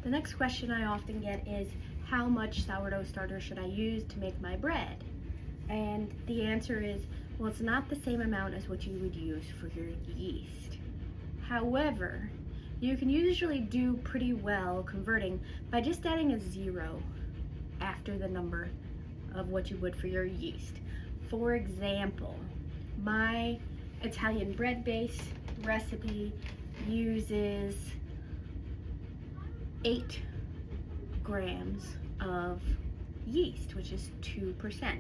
The next question I often get is, how much sourdough starter should I use to make my bread? And the answer is, well, it's not the same amount as what you would use for your yeast. However, you can usually do pretty well converting by just adding a 0 after the number of what you would for your yeast. For example, my Italian bread base recipe uses 8 grams of yeast, which is 2%.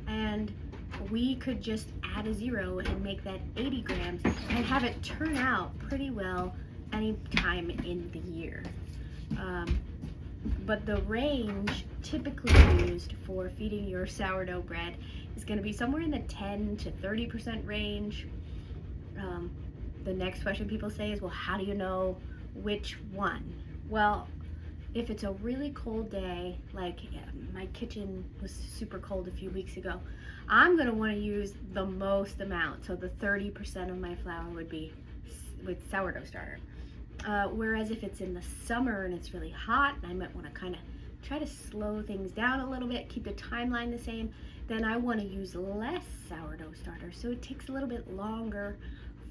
And we could just add a 0 and make that 80 grams and have it turn out pretty well any time in the year. But the range typically used for feeding your sourdough bread is going to be somewhere in the 10 to 30% range. The next question people say is, well, how do you know which one? Well, if it's a really cold day, like my kitchen was super cold a few weeks ago, I'm going to want to use the most amount. So the 30% of my flour would be with sourdough starter. Whereas if it's in the summer and it's really hot and I might want to kind of try to slow things down a little bit, keep the timeline the same, then I want to use less sourdough starter. So it takes a little bit longer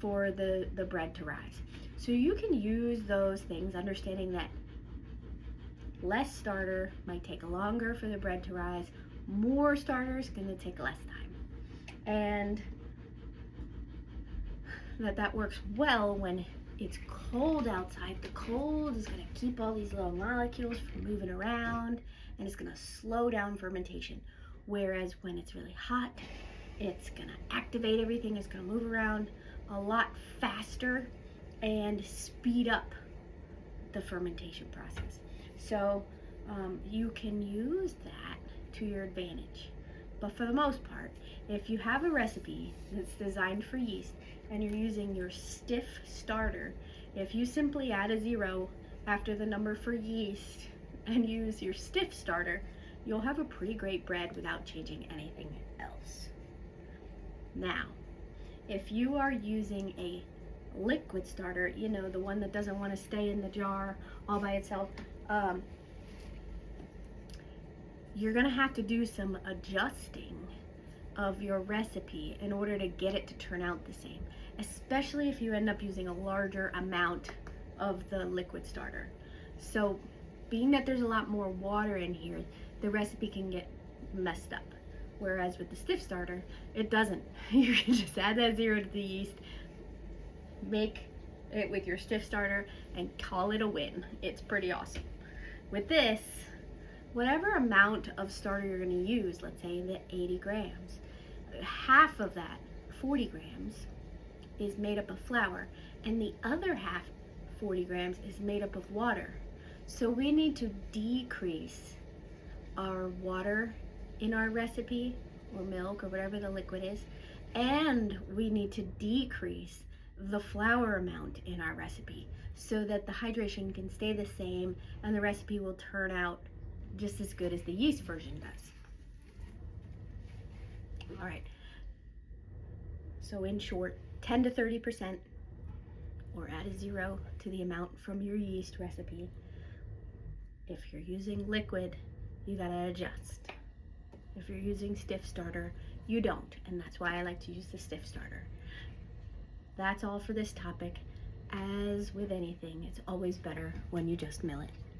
for the bread to rise. So you can use those things, understanding that less starter might take longer for the bread to rise, more starter is going to take less time. And that works well when it's cold outside. The cold is going to keep all these little molecules from moving around, and it's going to slow down fermentation. Whereas when it's really hot, it's going to activate everything, it's going to move around a lot faster and speed up the fermentation process. So you can use that to your advantage. But for the most part, if you have a recipe that's designed for yeast and you're using your stiff starter, if you simply add a 0 after the number for yeast and use your stiff starter, you'll have a pretty great bread without changing anything else. Now, if you are using a liquid starter, you know, the one that doesn't want to stay in the jar all by itself, you're gonna have to do some adjusting of your recipe in order to get it to turn out the same, especially if you end up using a larger amount of the liquid starter. So being that there's a lot more water in here, the recipe can get messed up. Whereas with the stiff starter, it doesn't. You can just add that 0 to the yeast, make it with your stiff starter, and call it a win. It's pretty awesome. With this, whatever amount of starter you're going to use, let's say the 80 grams, half of that, 40 grams, is made up of flour, and the other half, 40 grams, is made up of water. So we need to decrease our water in our recipe, or milk, or whatever the liquid is, and we need to decrease the flour amount in our recipe so that the hydration can stay the same and the recipe will turn out just as good as the yeast version does. All right, so in short, 10 to 30%, or add a 0 to the amount from your yeast recipe. If you're using liquid, you gotta adjust. If you're using stiff starter, you don't, and that's why I like to use the stiff starter. That's all for this topic. As with anything, it's always better when you just mill it.